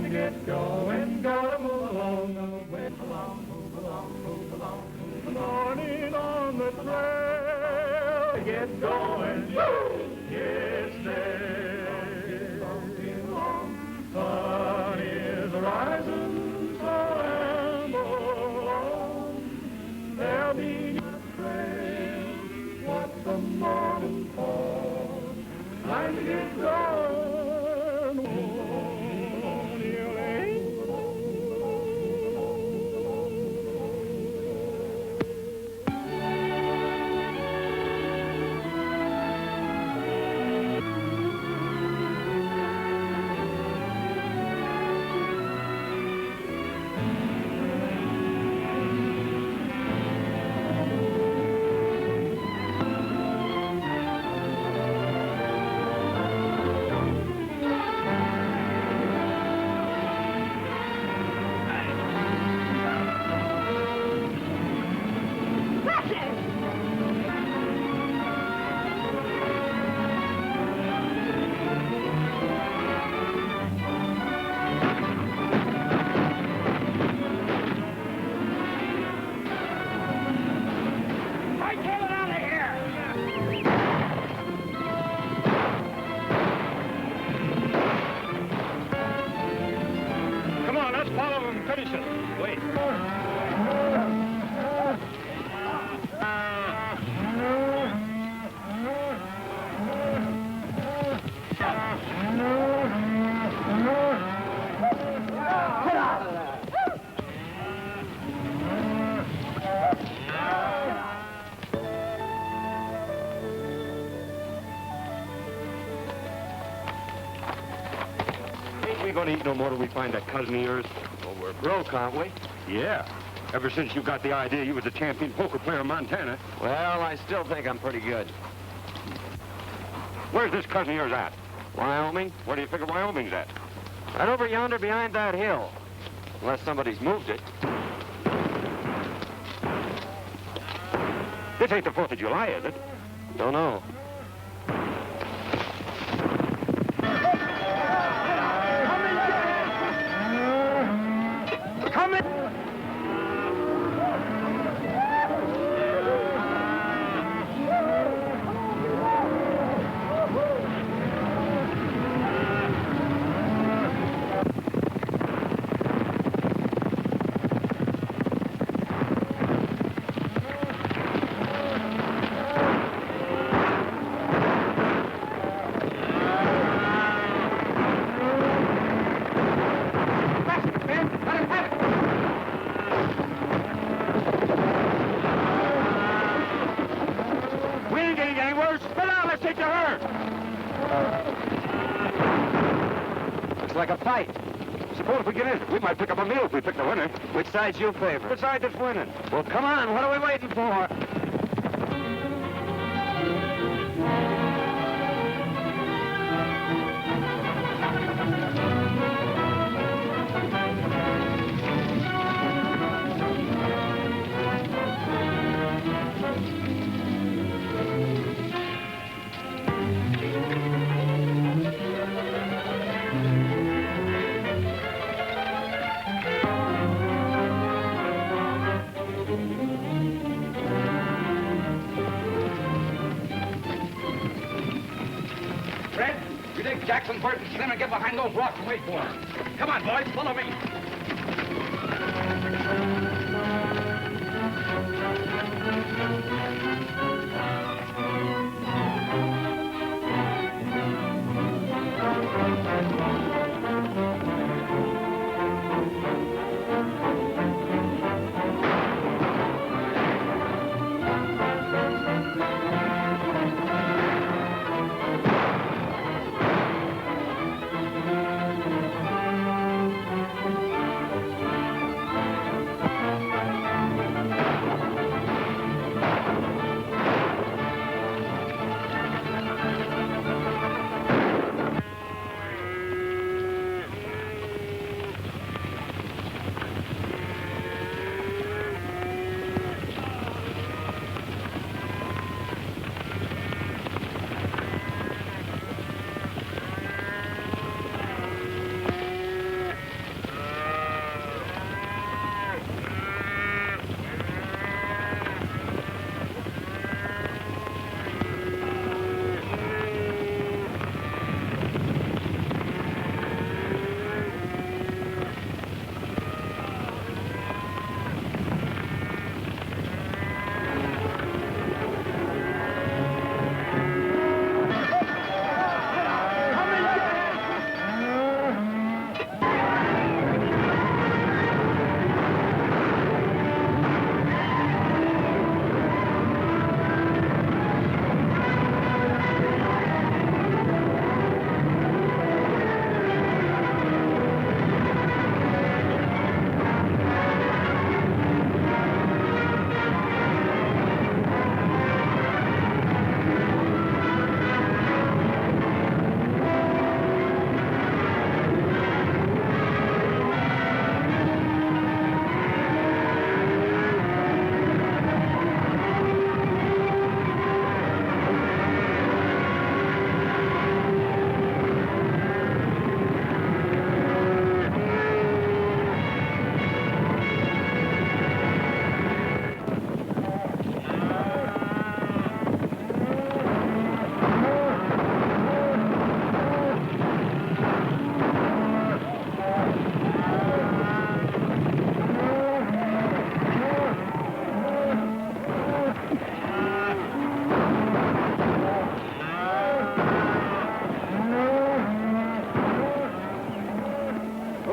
Time to get going, gotta move along, move along, move along, move along, move along. Morning on the trail, get going, yes, there. Sun is rising, so amble on. There'll be a trail, what's the morning for? Time to get going. We ain't gonna eat no more till we find that cousin of yours. Well, we're broke, aren't we? Yeah. Ever since you got the idea you was a champion poker player in Montana. Well, I still think I'm pretty good. Where's this cousin of yours at? Wyoming? Where do you figure Wyoming's at? Right over yonder behind that hill. Unless somebody's moved it. This ain't the 4th of July, is it? Don't know. Like a fight. Suppose if we get in, we might pick up a meal if we pick the winner. Which side's your favorite? Which side that's winning? Well, come on. What are we waiting for? Jackson, Barton, Slim, and get behind those rocks and wait for him. Come on, boys, follow me.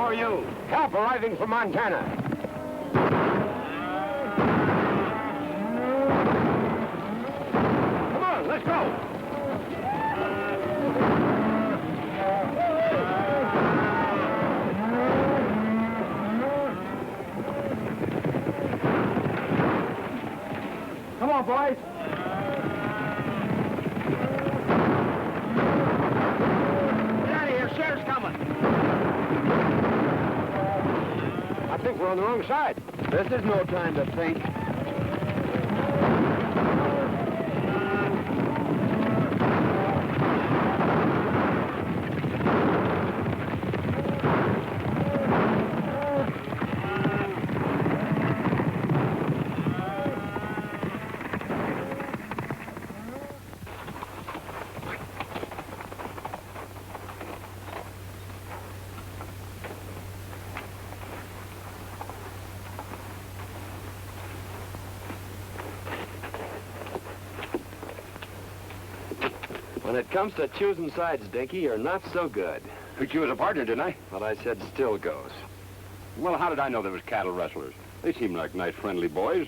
are you? Help arriving from Montana. Come on, let's go. Come on, boys. Get out of here. Sheriff's coming. I think we're on the wrong side. This is no time to think. When it comes to choosing sides, Dinky, you're not so good. Picked you as a partner, didn't I? What I said still goes. Well, how did I know there was cattle rustlers? They seemed like nice, friendly boys,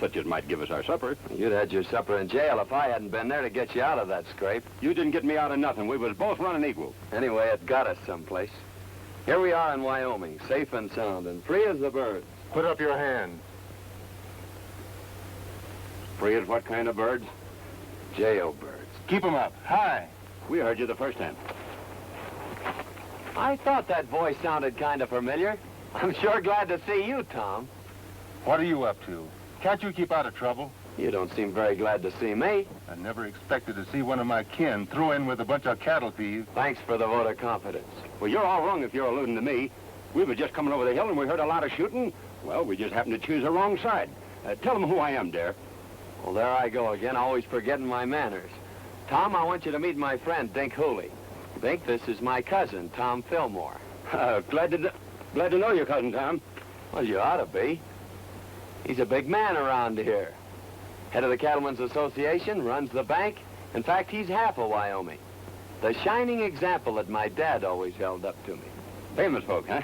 such as might give us our supper. You'd had your supper in jail if I hadn't been there to get you out of that scrape. You didn't get me out of nothing. We was both running equal. Anyway, it got us someplace. Here we are in Wyoming, safe and sound, and free as the birds. Put up your hand. Free as what kind of birds? Jailbirds. Keep 'em up. High. We heard you the first time. I thought that voice sounded kind of familiar. I'm sure glad to see you, Tom. What are you up to? Can't you keep out of trouble? You don't seem very glad to see me. I never expected to see one of my kin throw in with a bunch of cattle thieves. Thanks for the vote of confidence. Well, you're all wrong if you're alluding to me. We were just coming over the hill and we heard a lot of shooting. Well, we just happened to choose the wrong side. Tell them who I am, Dare. Well, there I go again, always forgetting my manners. Tom, I want you to meet my friend, Dink Hooley. Dink, this is my cousin, Tom Fillmore. Glad to know your cousin, Tom. Well, you ought to be. He's a big man around here. Head of the Cattlemen's Association, runs the bank. In fact, he's half of Wyoming. The shining example that my dad always held up to me. Famous folk, huh?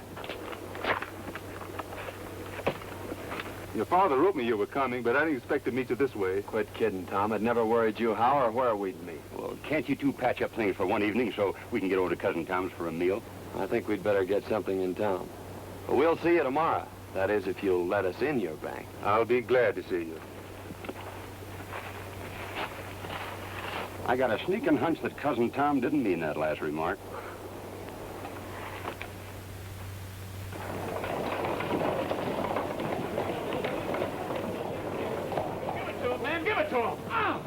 Your father wrote me you were coming, but I didn't expect to meet you this way. Quit kidding, Tom. It never worried you how or where we'd meet. Well, can't you two patch up things for one evening so we can get over to Cousin Tom's for a meal? I think we'd better get something in town. But we'll see you tomorrow. That is, if you'll let us in your bank. I'll be glad to see you. I got a sneaking hunch that Cousin Tom didn't mean that last remark. Give it to him. Oh.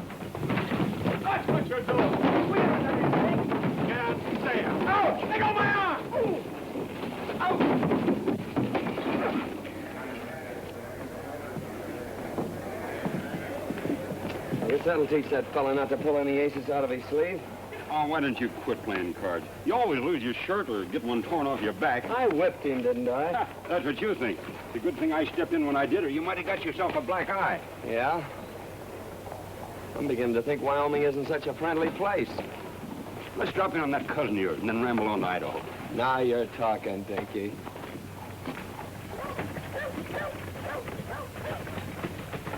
That's what you're doing. We haven't done anything. Get out and say it. Ouch! Let go my arm! Ooh. Ouch! I guess that'll teach that fella not to pull any aces out of his sleeve. Oh, why don't you quit playing cards? You always lose your shirt or get one torn off your back. I whipped him, didn't I? That's what you think. It's a good thing I stepped in when I did, or you might have got yourself a black eye. Yeah? I'm beginning to think Wyoming isn't such a friendly place. Let's drop in on that cousin of yours and then ramble on to Idaho. Now you're talking, Dinky.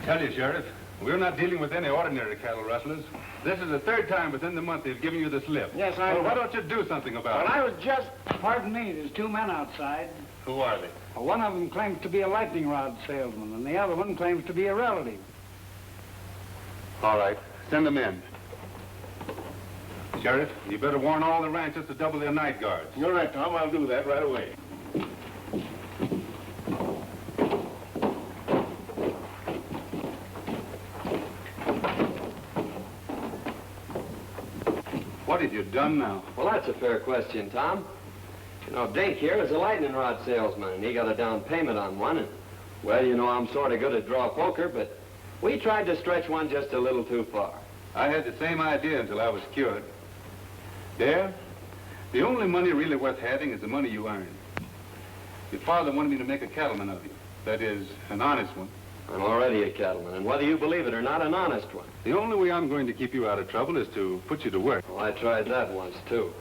Tell you, Sheriff, we're not dealing with any ordinary cattle rustlers. This is the third time within the month they've given you the slip. Yes, So why don't you do something about Well, it? I was just... Pardon me, there's two men outside. Who are they? One of them claims to be a lightning rod salesman, and the other one claims to be a relative. All right, send them in. Sheriff, you better warn all the ranchers to double their night guards. You're right, Tom. I'll do that right away. What have you done now? Well, that's a fair question, Tom. You know, Dink here is a lightning rod salesman, and he got a down payment on one, and, well, you know, I'm sort of good at draw poker, but we tried to stretch one just a little too far. I had the same idea until I was cured. There, the only money really worth having is the money you earn. Your father wanted me to make a cattleman of you. That is, an honest one. I'm already a cattleman, and whether you believe it or not, an honest one. The only way I'm going to keep you out of trouble is to put you to work. Well, I tried that once, too.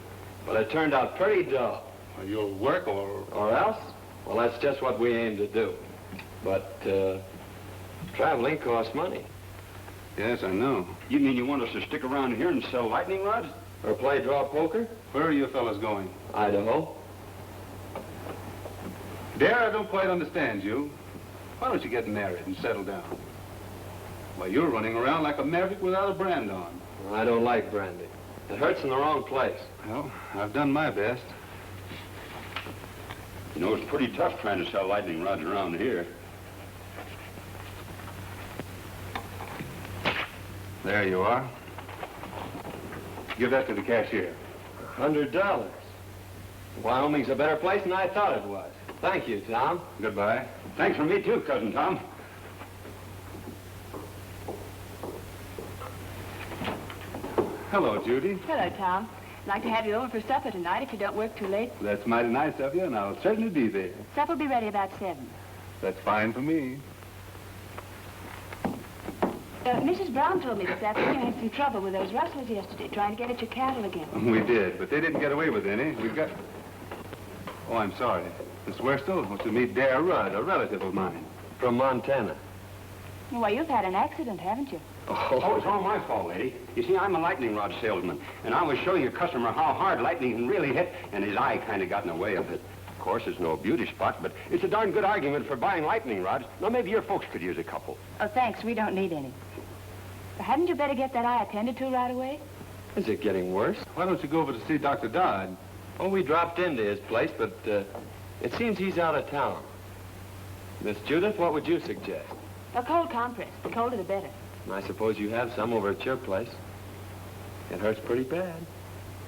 But it turned out pretty dull. Well, you'll work Or else? Well, that's just what we aim to do. But, traveling costs money. Yes, I know. You mean you want us to stick around here and sell lightning rods? Or play draw poker? Where are you fellas going? Idaho. Dare, I don't quite understand you. Why don't you get married and settle down? Why, you're running around like a maverick without a brand on. I don't like brandy. It hurts in the wrong place. Well, I've done my best. You know, it's pretty tough trying to sell lightning rods around here. There you are. Give that to the cashier. $100. Wyoming's a better place than I thought it was. Thank you, Tom. Goodbye. Thanks for me, too, Cousin Tom. Hello, Judy. Hello, Tom. I'd like to have you over for supper tonight if you don't work too late. That's mighty nice of you, and I'll certainly be there. Supper will be ready about 7. That's fine for me. Mrs. Brown told me this afternoon you had some trouble with those rustlers yesterday, trying to get at your cattle again. We did, but they didn't get away with any. We've got... Oh, I'm sorry. Miss Werstel wants to meet Dare Rudd, a relative of mine. From Montana. Well, you've had an accident, haven't you? Oh, it's all my fault, lady. You see, I'm a lightning rod salesman, and I was showing a customer how hard lightning can really hit, and his eye kind of got in the way of it. Of course, it's no beauty spot, but it's a darn good argument for buying lightning rods. Now, maybe your folks could use a couple. Oh, thanks. We don't need any. But hadn't you better get that eye attended to right away? Is it getting worse? Why don't you go over to see Dr. Dodd? Oh, we dropped into his place, but it seems he's out of town. Miss Judith, what would you suggest? A cold compress. The colder the better. I suppose you have some over at your place. It hurts pretty bad.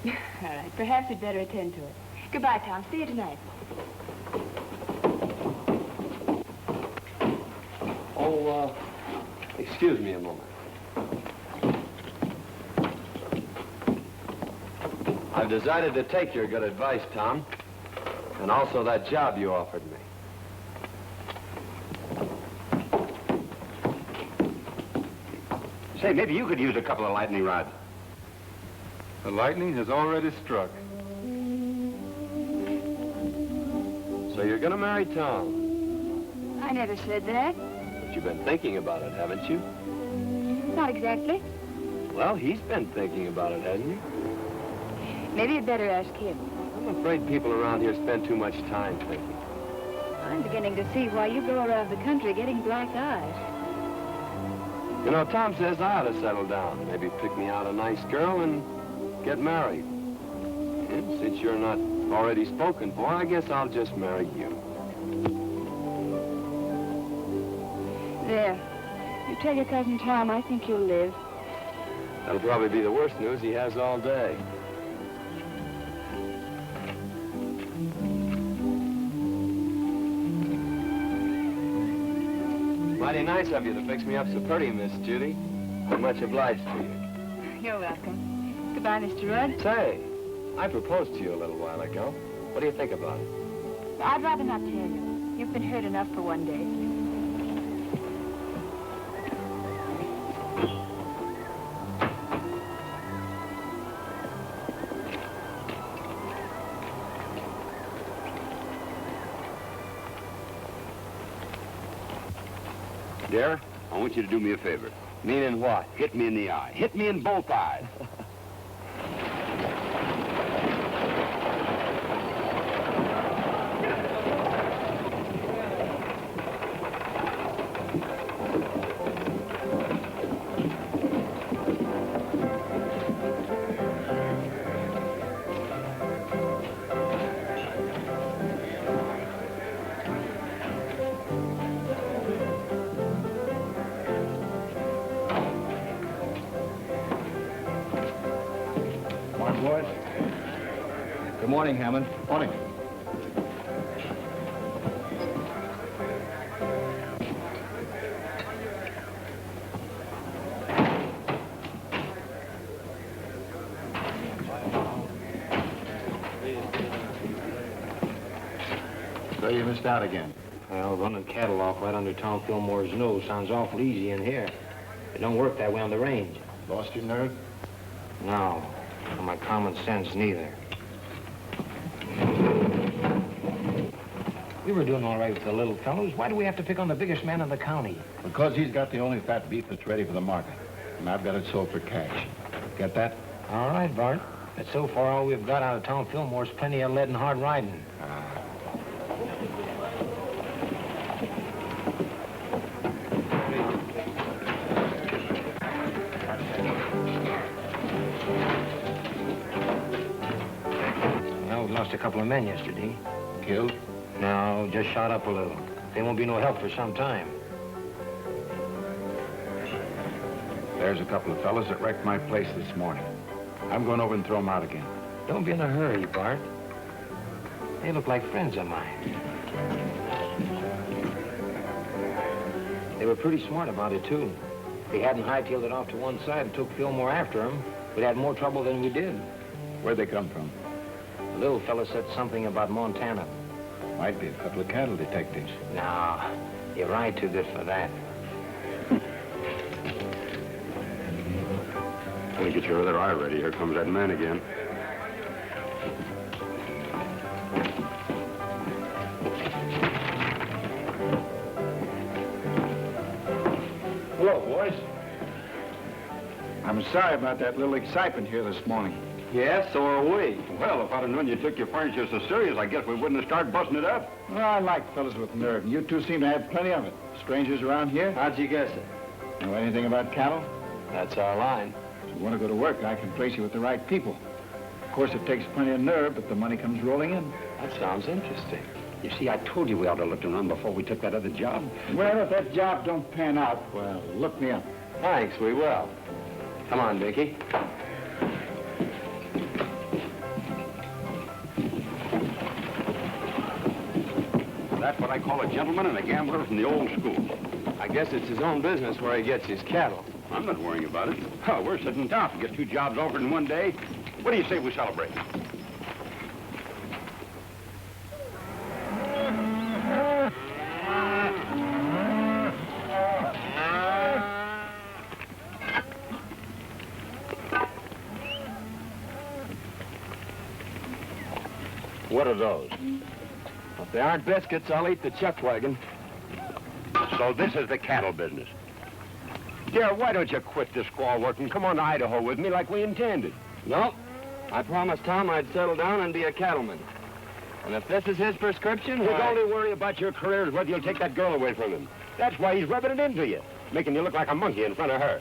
All right. Perhaps we'd better attend to it. Goodbye, Tom. See you tonight. Oh, excuse me a moment. I've decided to take your good advice, Tom, and also that job you offered me. Say, maybe you could use a couple of lightning rods. The lightning has already struck. So you're going to marry Tom? I never said that. But you've been thinking about it, haven't you? Not exactly. Well, he's been thinking about it, hasn't he? Maybe you'd better ask him. I'm afraid people around here spend too much time thinking. I'm beginning to see why you go around the country getting black eyes. You know, Tom says I ought to settle down. Maybe pick me out a nice girl and get married. And since you're not already spoken for, I guess I'll just marry you. There. You tell your cousin Tom I think you'll live. That'll probably be the worst news he has all day. Mighty nice of you to fix me up so pretty, Miss Judy. I'm much obliged to you. You're welcome. Goodbye, Mr. Rudd. Say, I proposed to you a little while ago. What do you think about it? I'd rather not tell you. You've been hurt enough for one day. Dare, I want you to do me a favor. Meaning what? Hit me in the eye. Hit me in both eyes. Boys. Good morning, Hammond. Morning. So you missed out again. Well, running cattle off right under Tom Fillmore's nose sounds awful easy in here. It don't work that way on the range. Lost your nerve? No, or my common sense neither. We were doing all right with the little fellows. Why do we have to pick on the biggest man in the county? Because he's got the only fat beef that's ready for the market. And I've got it sold for cash. Get that? All right, Bart. But so far, all we've got out of town Fillmore's plenty of lead and hard riding. Well, we lost a couple of men yesterday. Killed? No, just shot up a little. They won't be no help for some time. There's a couple of fellas that wrecked my place this morning. I'm going over and throw them out again. Don't be in a hurry, Bart. They look like friends of mine. They were pretty smart about it, too. If they hadn't hightailed it off to one side and took Fillmore after them, we'd had more trouble than we did. Where'd they come from? The little fella said something about Montana. Might be a couple of cattle detectives. No, you're right too good for that. Well, get your other eye ready. Here comes that man again. Hello, boys. I'm sorry about that little excitement here this morning. Yes, so are we. Well, if I'd have known you took your furniture so serious, I guess we wouldn't have started busting it up. Well, I like fellas with nerve, and you two seem to have plenty of it. Strangers around here? How'd you guess it? Know anything about cattle? That's our line. If you want to go to work, I can place you with the right people. Of course, it takes plenty of nerve, but the money comes rolling in. That sounds interesting. You see, I told you we ought to look around before we took that other job. Well, if that job don't pan out, well, look me up. Thanks, we will. Come on, Dickie. That's what I call a gentleman and a gambler from the old school. I guess it's his own business where he gets his cattle. I'm not worrying about it. Oh, we're sitting down to get 2 jobs offered in one day. What do you say we celebrate? What are those? If they aren't biscuits, I'll eat the chuck wagon. So this is the cattle business. Dear, why don't you quit this squaw work and come on to Idaho with me like we intended? Nope. I promised Tom I'd settle down and be a cattleman. And if this is his prescription, His why... only worry about your career is whether you'll take that girl away from him. That's why he's rubbing it into you, making you look like a monkey in front of her.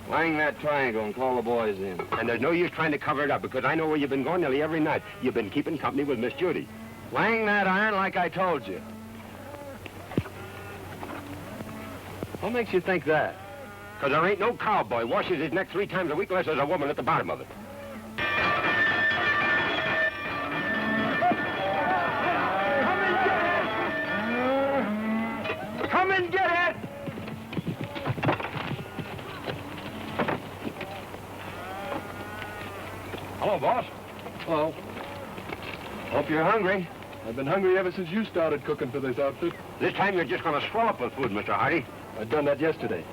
Lang that triangle and call the boys in. And there's no use trying to cover it up, because I know where you've been going nearly every night. You've been keeping company with Miss Judy. Lang that iron like I told you. What makes you think that? Because there ain't no cowboy washes his neck 3 times a week unless there's a woman at the bottom of it. Come and get it! Hello, boss. Hello. Hope you're hungry. I've been hungry ever since you started cooking for this outfit. This time you're just going to swell up with food, Mr. Hardy. I'd done that yesterday.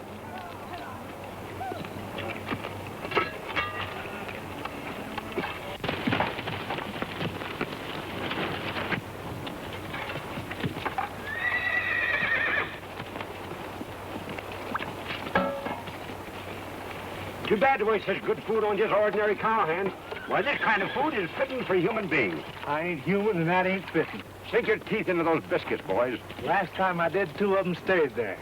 Too bad to waste such good food on just ordinary cowhands. Why, this kind of food is fitting for human beings. I ain't human and that ain't fitting. Sink your teeth into those biscuits, boys. Last time I did, 2 of them stayed there.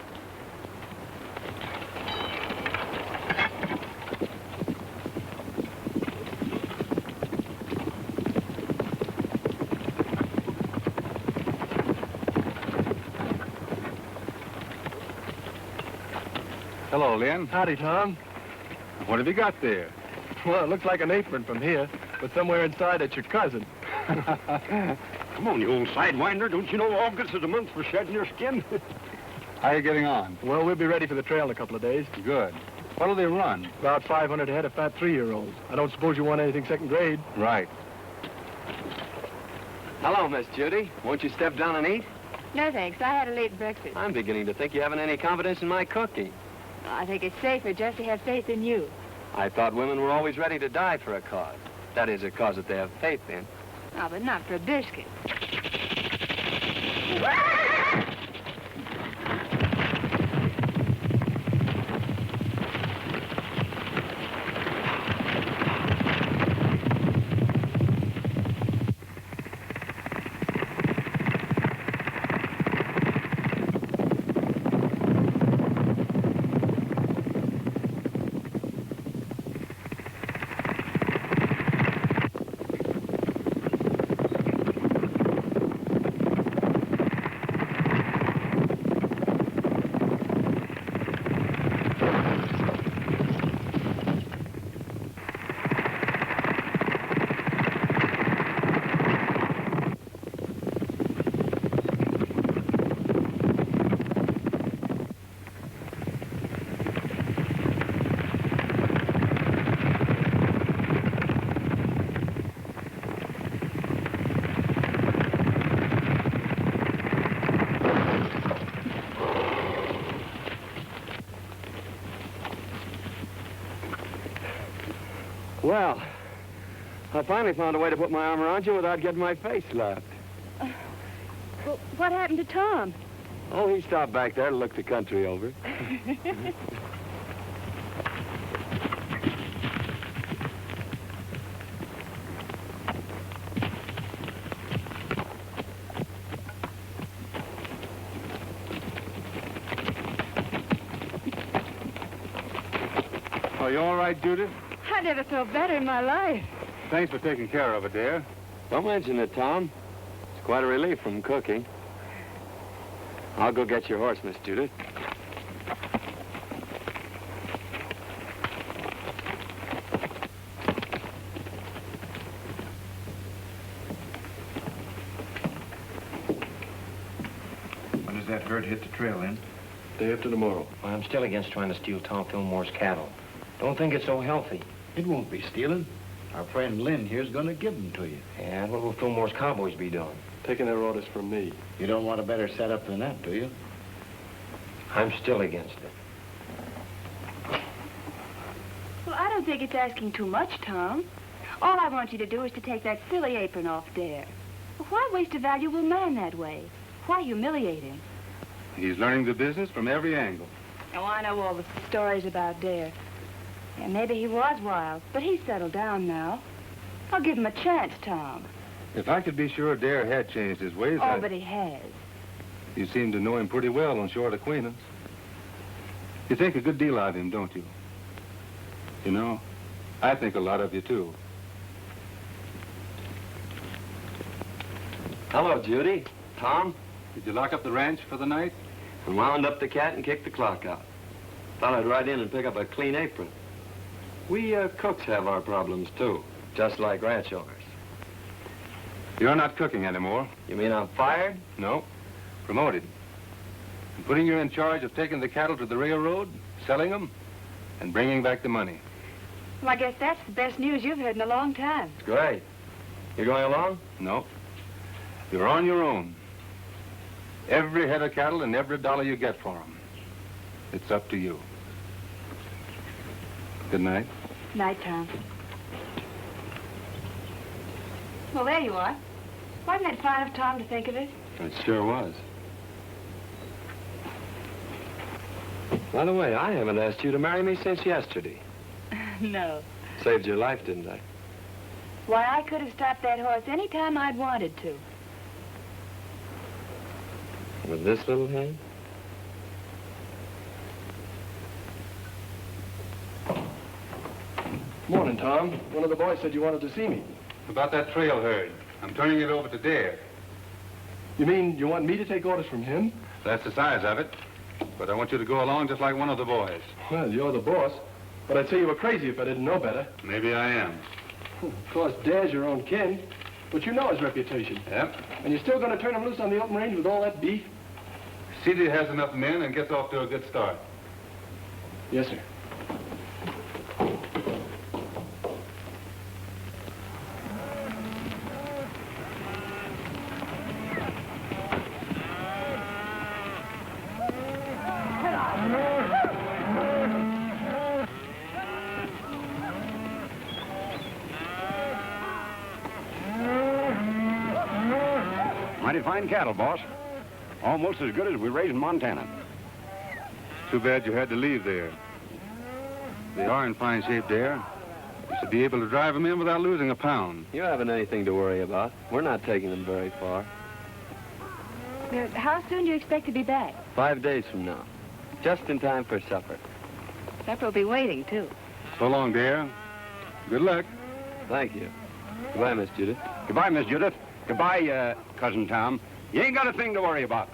Hello, Lynn. Howdy, Tom. What have you got there? Well, it looks like an apron from here, but somewhere inside it's your cousin. Come on, you old sidewinder. Don't you know August is a month for shedding your skin? How are you getting on? Well, we'll be ready for the trail in a couple of days. Good. What'll they run? About 500 head of fat 3-year-olds. I don't suppose you want anything second grade. Right. Hello, Miss Judy. Won't you step down and eat? No, thanks. I had a late breakfast. I'm beginning to think you haven't any confidence in my cooking. I think it's safer just to have faith in you. I thought women were always ready to die for a cause. That is, a cause that they have faith in. Oh, but not for a biscuit. Well, I finally found a way to put my arm around you without getting my face slapped. Well, what happened to Tom? Oh, he stopped back there to look the country over. Are you all right, Judy? I never felt better in my life. Thanks for taking care of it, dear. Don't mention it, Tom. It's quite a relief from cooking. I'll go get your horse, Miss Judith. When does that herd hit the trail, Lynn? Day after tomorrow. Well, I'm still against trying to steal Tom Fillmore's cattle. Don't think it's so healthy. It won't be stealing. Our friend Lynn here's going to give them to you. And what will Fillmore's cowboys be doing? Taking their orders from me. You don't want a better setup than that, do you? I'm still against it. Well, I don't think it's asking too much, Tom. All I want you to do is to take that silly apron off Dare. Well, why waste a valuable man that way? Why humiliate him? He's learning the business from every angle. Oh, I know all the stories about Dare. Yeah, maybe he was wild, but he's settled down now. I'll give him a chance, Tom. If I could be sure Dare had changed his ways, Oh, but he has. You seem to know him pretty well on short acquaintance. You think a good deal of him, don't you? You know, I think a lot of you, too. Hello, Judy. Tom? Did you lock up the ranch for the night? I wound up the cat and kicked the clock out. Thought I'd ride in and pick up a clean apron. We cooks have our problems, too, just like ranch owners. You're not cooking anymore. You mean I'm fired? No. Promoted. I'm putting you in charge of taking the cattle to the railroad, selling them, and bringing back the money. Well, I guess that's the best news you've heard in a long time. It's great. You going along? No. You're on your own. Every head of cattle and every dollar you get for them. It's up to you. Good night. Night, Tom. Well, there you are. Wasn't it fine of Tom to think of it? It sure was. By the way, I haven't asked you to marry me since yesterday. No. Saved your life, didn't I? Why, I could have stopped that horse any time I'd wanted to. With this little hand? Morning, Tom. One of the boys said you wanted to see me. About that trail herd. I'm turning it over to Dare. You mean you want me to take orders from him? That's the size of it. But I want you to go along just like one of the boys. Well, you're the boss. But I'd say you were crazy if I didn't know better. Maybe I am. Of course, Dare's your own kin. But you know his reputation. Yep. And you're still going to turn him loose on the open range with all that beef? CD has enough men and gets off to a good start. Yes, sir. Mighty fine cattle, boss. Almost as good as we raise in Montana. Too bad you had to leave there. They are in fine shape there. You should be able to drive them in without losing a pound. You haven't anything to worry about. We're not taking them very far. How soon do you expect to be back? 5 days from now. Just in time for supper. Supper will be waiting, too. So long, dear. Good luck. Thank you. Goodbye, Miss Judith. Goodbye, Miss Judith. Goodbye, Cousin Tom. You ain't got a thing to worry about.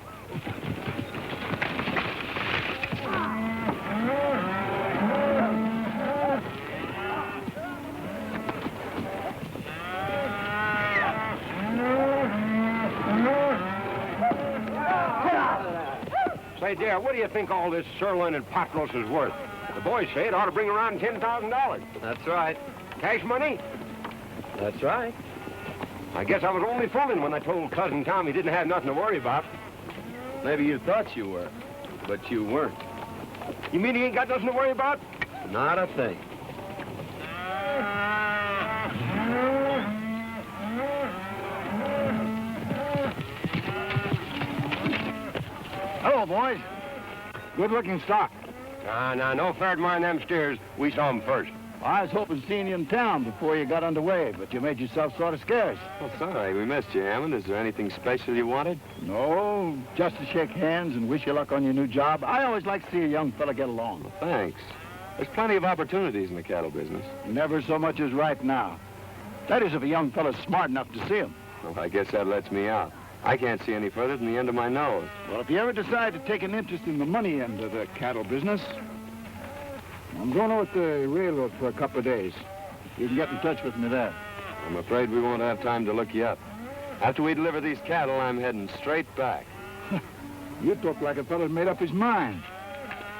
Say, dear, what do you think all this sirloin and pot roast is worth? The boys say it ought to bring around $10,000. That's right. Cash money? That's right. I guess I was only fooling when I told Cousin Tom he didn't have nothing to worry about. Maybe you thought you were, but you weren't. You mean he ain't got nothing to worry about? Not a thing. Hello, boys. Good-looking stock. No fair mind them steers. We saw them first. I was hoping seeing you in town before you got underway, but you made yourself sort of scarce. Well, sorry, we missed you, Hammond. Is there anything special you wanted? No, just to shake hands and wish you luck on your new job. I always like to see a young fella get along. Well, thanks. There's plenty of opportunities in the cattle business. Never so much as right now. That is, if a young fella's smart enough to see him. Well, I guess that lets me out. I can't see any further than the end of my nose. Well, if you ever decide to take an interest in the money end of the cattle business, I'm going over to the railroad for a couple of days. You can get in touch with me there. I'm afraid we won't have time to look you up. After we deliver these cattle, I'm heading straight back. You talk like a fella's made up his mind.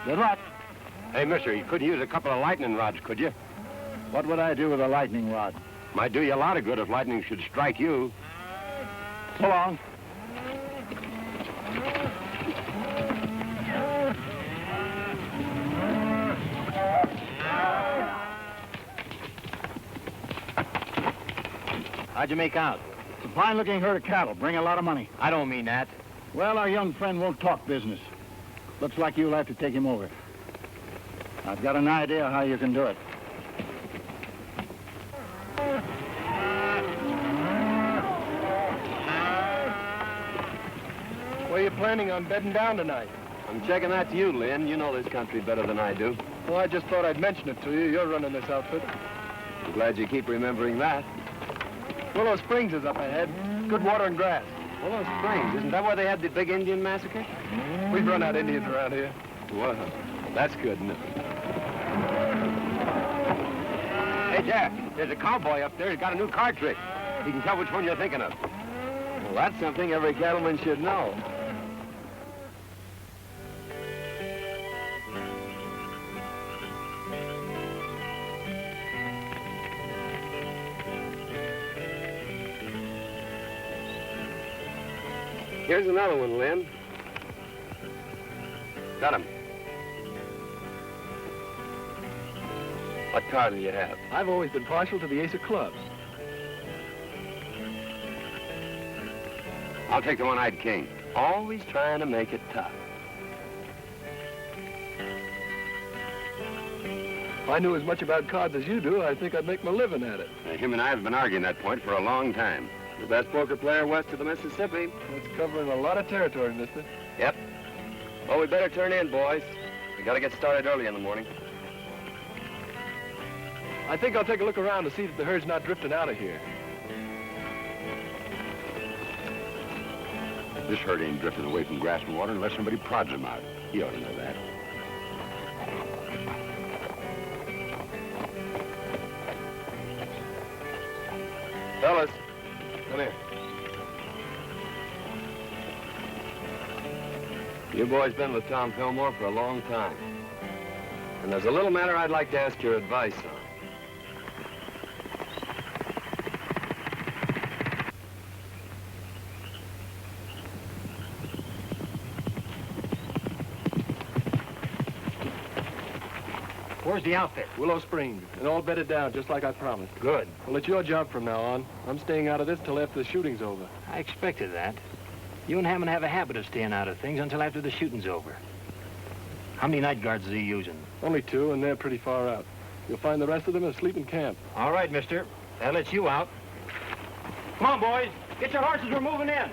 Good luck. Hey, mister, you could use a couple of lightning rods, could you? What would I do with a lightning rod? Might do you a lot of good if lightning should strike you. So long. How'd you make out? It's a fine-looking herd of cattle. Bring a lot of money. I don't mean that. Well, our young friend won't talk business. Looks like you'll have to take him over. I've got an idea how you can do it. Where are you planning on bedding down tonight? I'm checking that to you, Lynn. You know this country better than I do. Well, I just thought I'd mention it to you. You're running this outfit. I'm glad you keep remembering that. Willow Springs is up ahead. Good water and grass. Willow Springs, isn't that where they had the big Indian massacre? We've run out Indians around here. Well, that's good, isn't it? Hey, Jack, there's a cowboy up there who's got a new card trick. He can tell which one you're thinking of. Well, that's something every cattleman should know. Here's another one, Lynn. Got him. What card do you have? I've always been partial to the ace of clubs. I'll take the one-eyed king. Always trying to make it tough. If I knew as much about cards as you do, I think I'd make my living at it. Him and I have been arguing that point for a long time. The best poker player west of the Mississippi. It's covering a lot of territory, mister. Yep. Well, we better turn in, boys. We gotta get started early in the morning. I think I'll take a look around to see that the herd's not drifting out of here. This herd ain't drifting away from grass and water unless somebody prods them out. You ought to know that. Fellas, come here. You boys been with Tom Fillmore for a long time. And there's a little matter I'd like to ask your advice on. Where's the outfit? Willow Springs, and all bedded down, just like I promised. Good. Well, it's your job from now on. I'm staying out of this till after the shooting's over. I expected that. You and Hammond have a habit of staying out of things until after the shooting's over. How many night guards is he using? Only 2, and they're pretty far out. You'll find the rest of them asleep in camp. All right, mister. That lets you out. Come on, boys. Get your horses. We're moving in.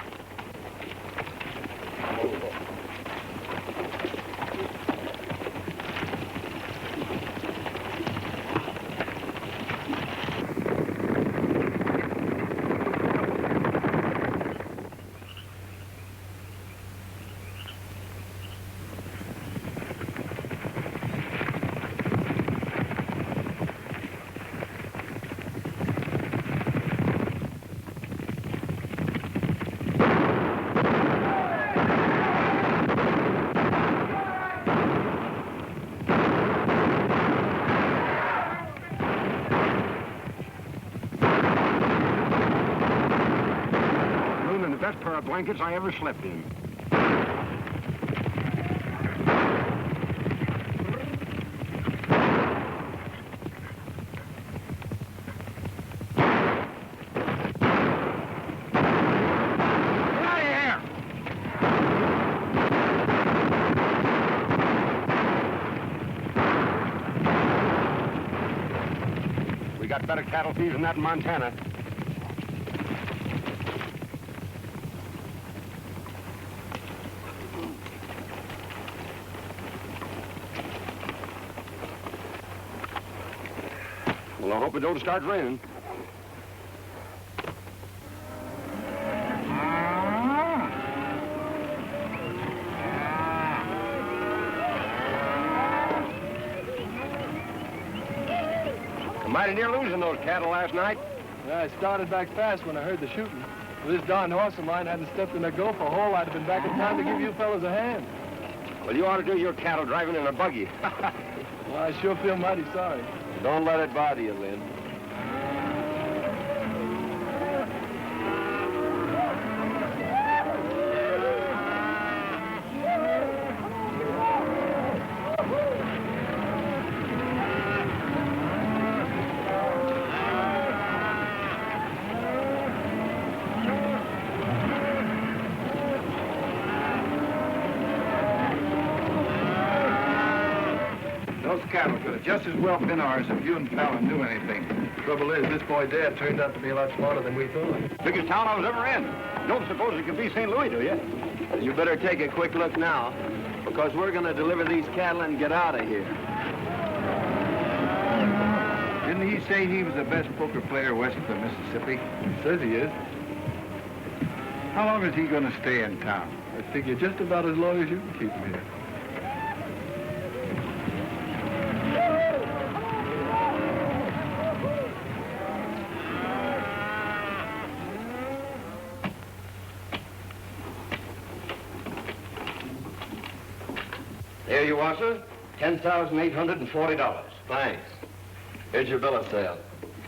Best pair of blankets I ever slept in. We got better cattle thieves than that in Montana. Well, I hope it don't start raining. Mighty near losing those cattle last night. Yeah, I started back fast when I heard the shooting. If this darn horse of mine hadn't stepped in a gopher hole, I'd have been back in time to give you fellas a hand. Well, you ought to do your cattle driving in a buggy. Well, I sure feel mighty sorry. Don't let it bother you, Lynn. Those cattle could have just as well been ours if you and Fallon knew anything. Trouble is, this boy Dad turned out to be a lot smarter than we thought. Biggest town I was ever in. You don't suppose it could be St. Louis, do you? You better take a quick look now, because we're going to deliver these cattle and get out of here. Didn't he say he was the best poker player west of the Mississippi? He says he is. How long is he going to stay in town? I figure just about as long as you can keep him here. There you are, sir. $10,840. Thanks. Here's your bill of sale.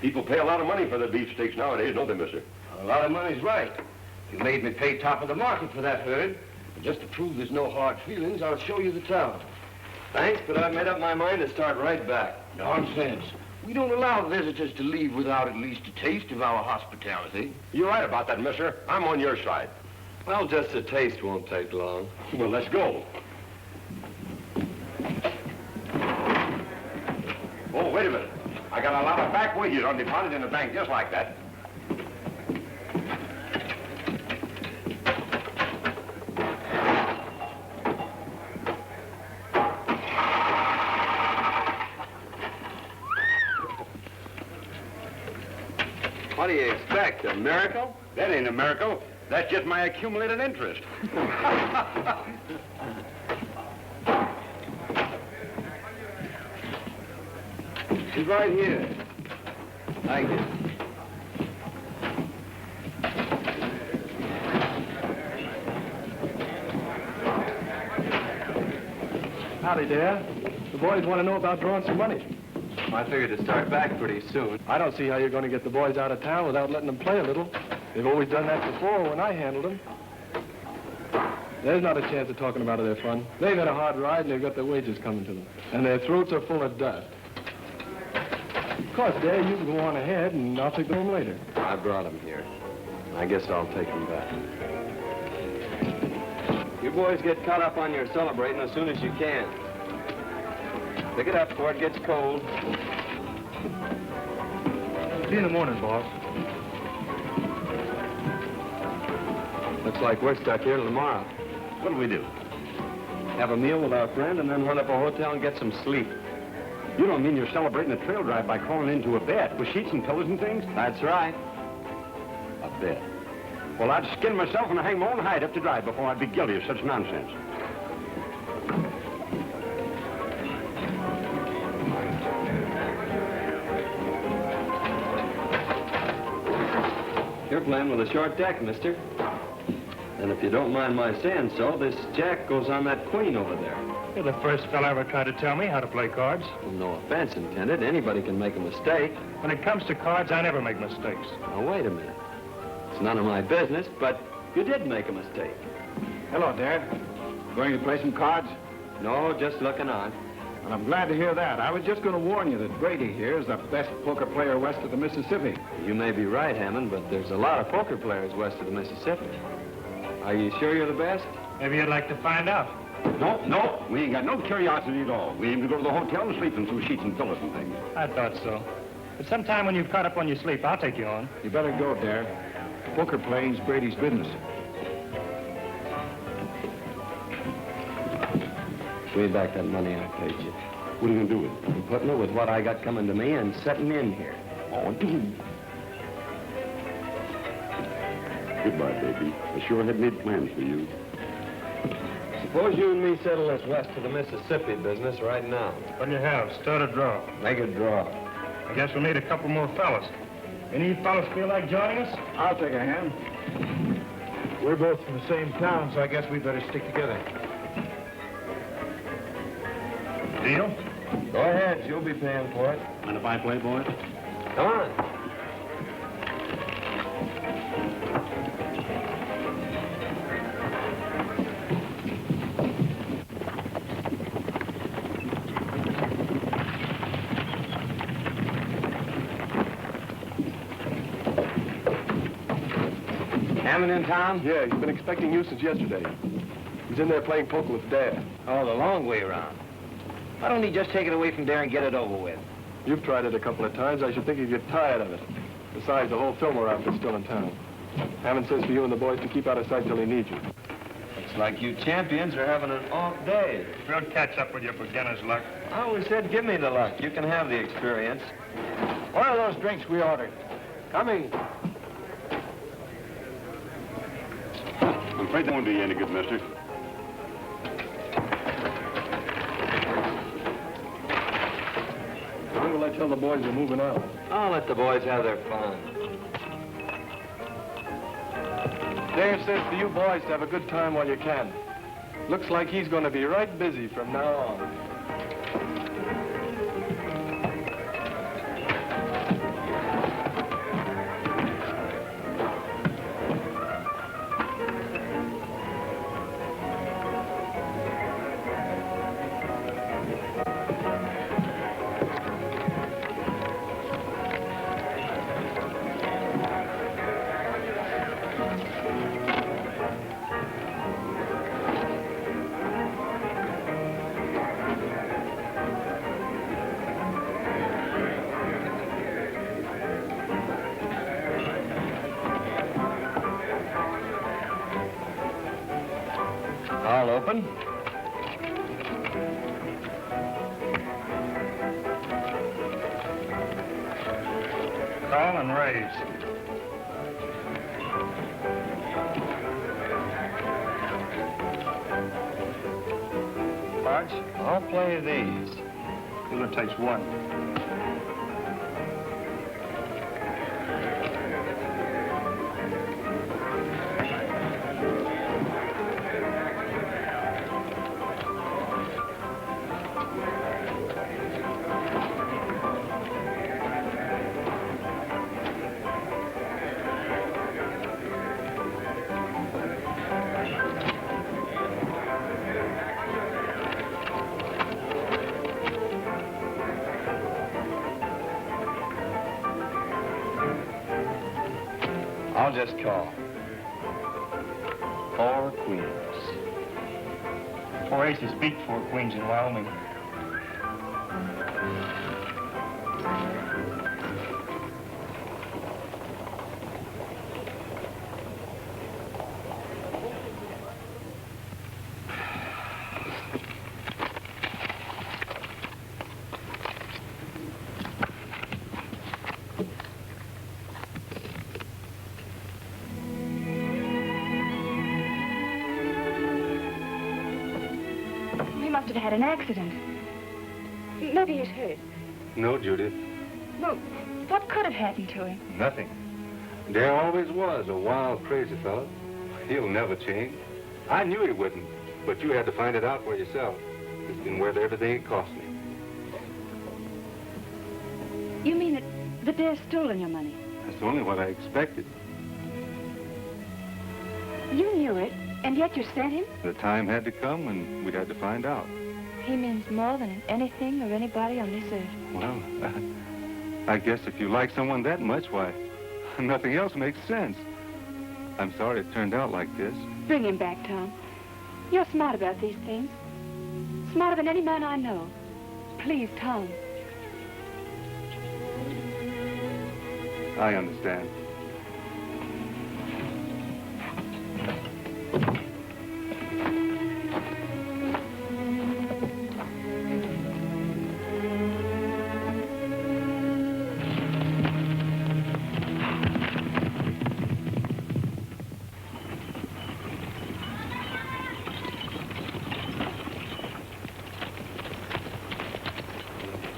People pay a lot of money for the beefsteaks nowadays, don't they, mister? A lot of money's right. You made me pay top of the market for that herd. And just to prove there's no hard feelings, I'll show you the town. Thanks, but I've made up my mind to start right back. Nonsense. We don't allow visitors to leave without at least a taste of our hospitality. You're right about that, mister. I'm on your side. Well, just a taste won't take long. Well, let's go. Oh, wait a minute. I got a lot of back wages on deposit in the bank just like that. What do you expect, a miracle? That ain't a miracle. That's just my accumulated interest. She's right here. Thank you. Howdy, Dad. The boys want to know about drawing some money. I figured to start back pretty soon. I don't see how you're going to get the boys out of town without letting them play a little. They've always done that before when I handled them. There's not a chance of talking about their fun. They've had a hard ride and they've got their wages coming to them. And their throats are full of dust. Of course, Dad, you can go on ahead and I'll take them home later. I brought them here. I guess I'll take them back. boys get caught up on your celebrating as soon as you can. Pick it up before it gets cold. See you in the morning, boss. Looks like we're stuck here till tomorrow. What'll we do? Have a meal with our friend and then run up a hotel and get some sleep. You don't mean you're celebrating a trail drive by crawling into a bed with sheets and pillows and things? That's right. A bed? Well, I'd skin myself and hang my own hide up to dry before I'd be guilty of such nonsense. You're playing with a short deck, mister. And if you don't mind my saying so, this jack goes on that queen over there. You're the first fella ever tried to tell me how to play cards. Well, no offense intended. Anybody can make a mistake. When it comes to cards, I never make mistakes. Now, wait a minute. It's none of my business, but you did make a mistake. Hello, Dad. Going to play some cards? No, just looking on. Well, I'm glad to hear that. I was just going to warn you that Brady here is the best poker player west of the Mississippi. You may be right, Hammond, but there's a lot of poker players west of the Mississippi. Are you sure you're the best? Maybe you'd like to find out. No, we ain't got no curiosity at all. We aim to go to the hotel and sleep in some sheets and pillows and things. I thought so. But sometime when you've caught up on your sleep, I'll take you on. You better go, Dad. Poker playing's Brady's business. Give me back that money I paid you. What are you going to do with it? I'm putting it with what I got coming to me and setting in here. Oh, dude. Goodbye, baby. I sure had made plans for you. Suppose you and me settle this west of the Mississippi business right now. What do you have? Start a draw. Make a draw. I guess we'll need a couple more fellas. Any of you fellas feel like joining us? I'll take a hand. We're both from the same town, so I guess we better stick together. Deal? Go ahead. You'll be paying for it. Mind if I play, boy? Come on. Hammond in town? Yeah, he's been expecting you since yesterday. He's in there playing poker with Dad. Oh, the long way around. Why don't he just take it away from there and get it over with? You've tried it a couple of times. I should think you'd get tired of it. Besides, the whole Fillmore outfit's still in town. Hammond says for you and the boys to keep out of sight till he needs you. Looks like you champions are having an off day. We'll catch up with your beginner's luck. I always said give me the luck. You can have the experience. What are those drinks we ordered? Coming. I'm afraid that won't do you any good, mister. When will I tell the boys we're moving out? I'll let the boys have their fun. Dave says for you boys to have a good time while you can. Looks like he's going to be right busy from now on. All open. Call and raise. Cards? I'll play these. Dealer takes one. I'll just call. 4 queens. 4 aces beat 4 queens in Wyoming. Had an accident. Maybe he's hurt. No, Judy. Well, what could have happened to him? Nothing. Dare always was a wild, crazy fellow. He'll never change. I knew he wouldn't, but you had to find it out for yourself. It's been worth everything it cost me. You mean that Dare's stolen your money? That's only what I expected. You knew it, and yet you sent him? The time had to come, and we had to find out. He means more than anything or anybody on this earth. Well, I guess if you like someone that much, why, nothing else makes sense. I'm sorry it turned out like this. Bring him back, Tom. You're smart about these things. Smarter than any man I know. Please, Tom. I understand.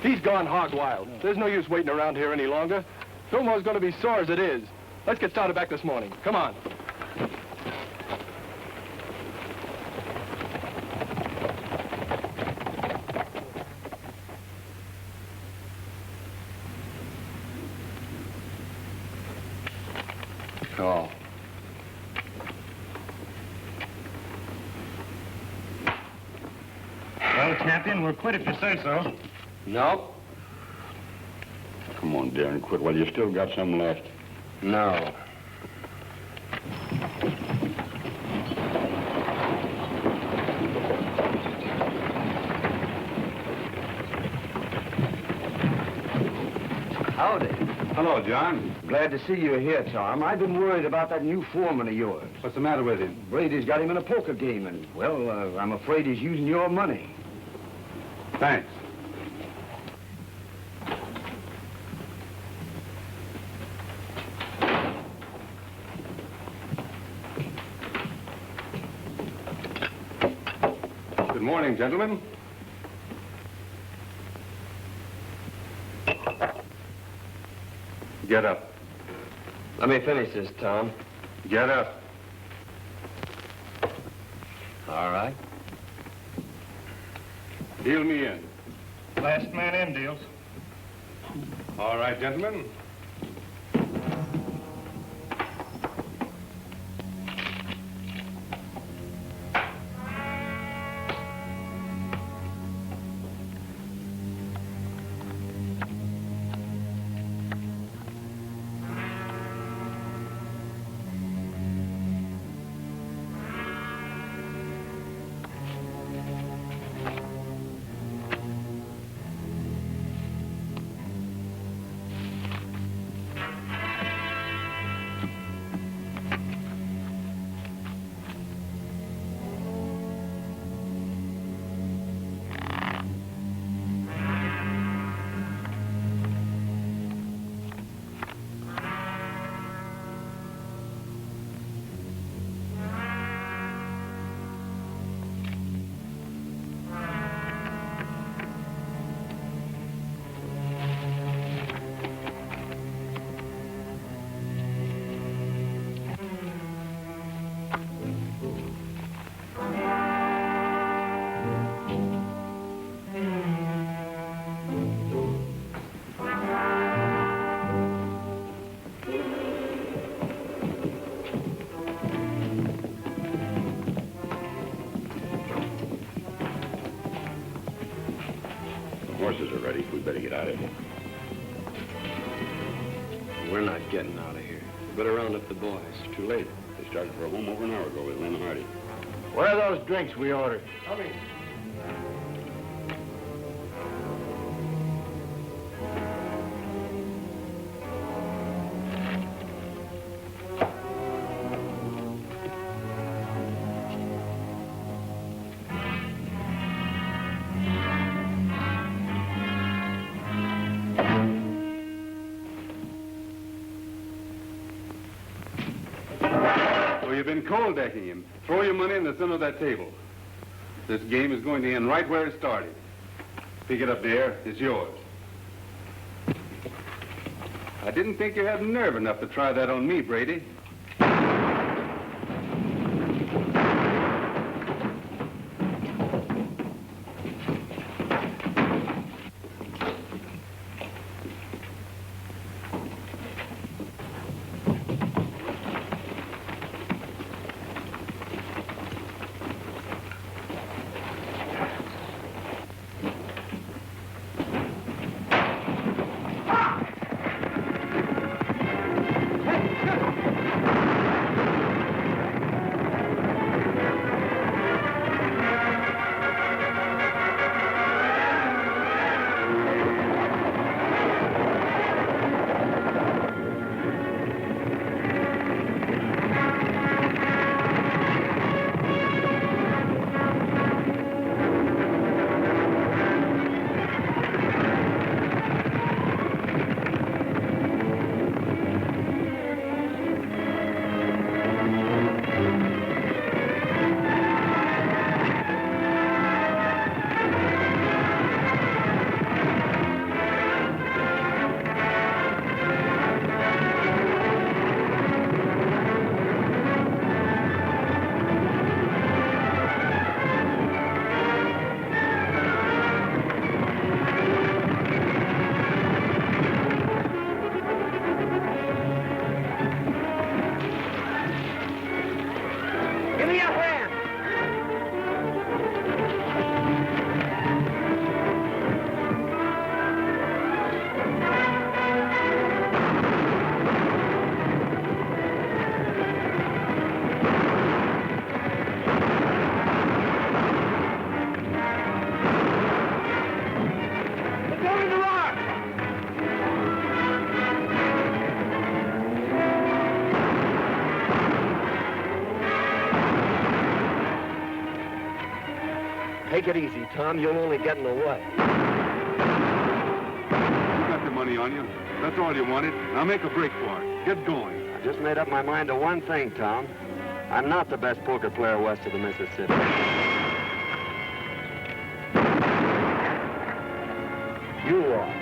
He's gone hog wild. There's no use waiting around here any longer. Fillmore's going to be sore as it is. Let's get started back this morning. Come on. Call. Well, champion, we're quit if you say so. No. Come on, Darren, quit while you still got some left. No. Howdy. Hello, John. Glad to see you here, Tom. I've been worried about that new foreman of yours. What's the matter with him? Brady's got him in a poker game, and, well, I'm afraid he's using your money. Thanks. Good morning, gentlemen. Get up. Let me finish this, Tom. Get up. All right. Deal me in. Last man in deals. All right, gentlemen. Horses are ready. We better get out of here. We're not getting out of here. Better round up the boys. It's too late. They started for home over an hour ago with Lynn Hardy. Where are those drinks we ordered? Coming. So you've been cold decking him. Throw your money in the center of that table. This game is going to end right where it started. Pick it up there. It's yours. I didn't think you had nerve enough to try that on me, Brady. Take it easy, Tom. You'll only get in the way. You got the money on you. That's all you wanted. Now make a break for it. Get going. I just made up my mind to one thing, Tom. I'm not the best poker player west of the Mississippi. You are.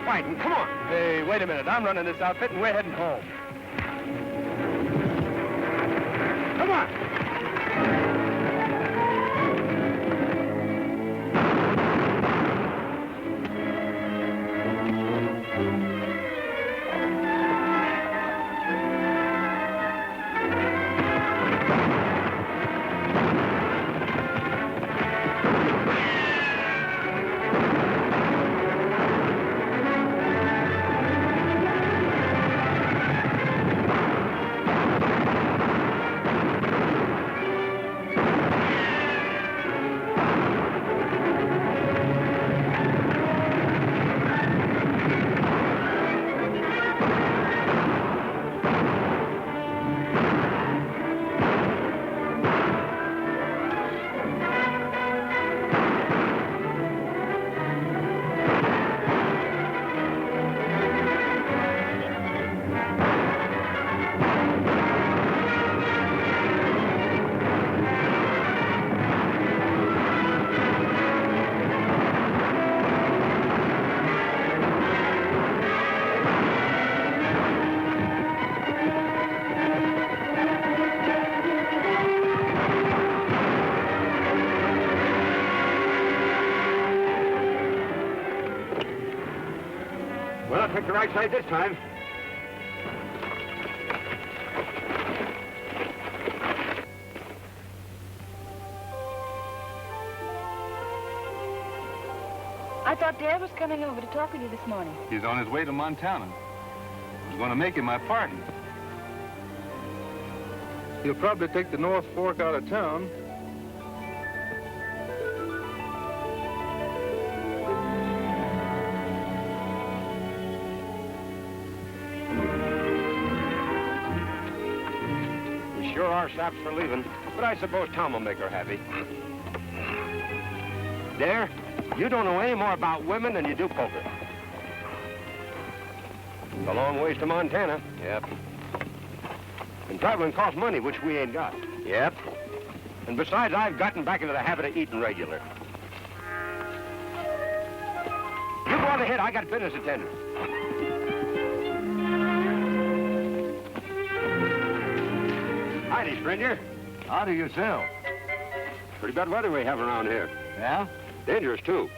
Fighting. Come on. Hey, wait a minute. I'm running this outfit, and we're heading home. Come on. Well, I picked the right side this time. I thought Dad was coming over to talk with you this morning. He's on his way to Montana. I was going to make him my partner. He'll probably take the North Fork out of town. We sure are saps for leaving, but I suppose Tom will make her happy. Dare, you don't know any more about women than you do poker. It's a long ways to Montana. Yep. And traveling costs money, which we ain't got. Yep. And besides, I've gotten back into the habit of eating regular. You go on ahead. I got business to attend to. Howdy, stranger. Howdy yourself. Pretty bad weather we have around here. Yeah? Dangerous, too.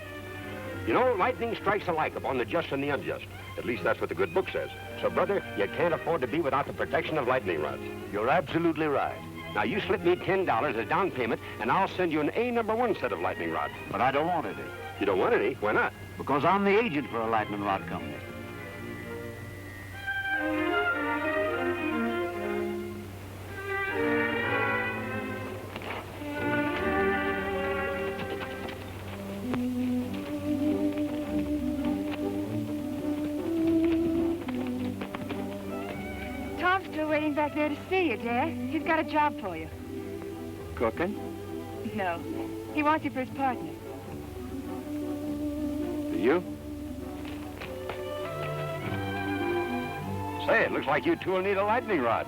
You know, lightning strikes alike upon the just and the unjust. At least that's what the good book says. So, brother, you can't afford to be without the protection of lightning rods. You're absolutely right. Now, you slip me $10 as down payment, and I'll send you an A-number 1 set of lightning rods. But I don't want any. You don't want any? Why not? Because I'm the agent for a lightning rod company. Tom's still waiting back there to see you, Dad. He's got a job for you. Cooking? No. He wants you for his partner. You? Say, it looks like you two will need a lightning rod.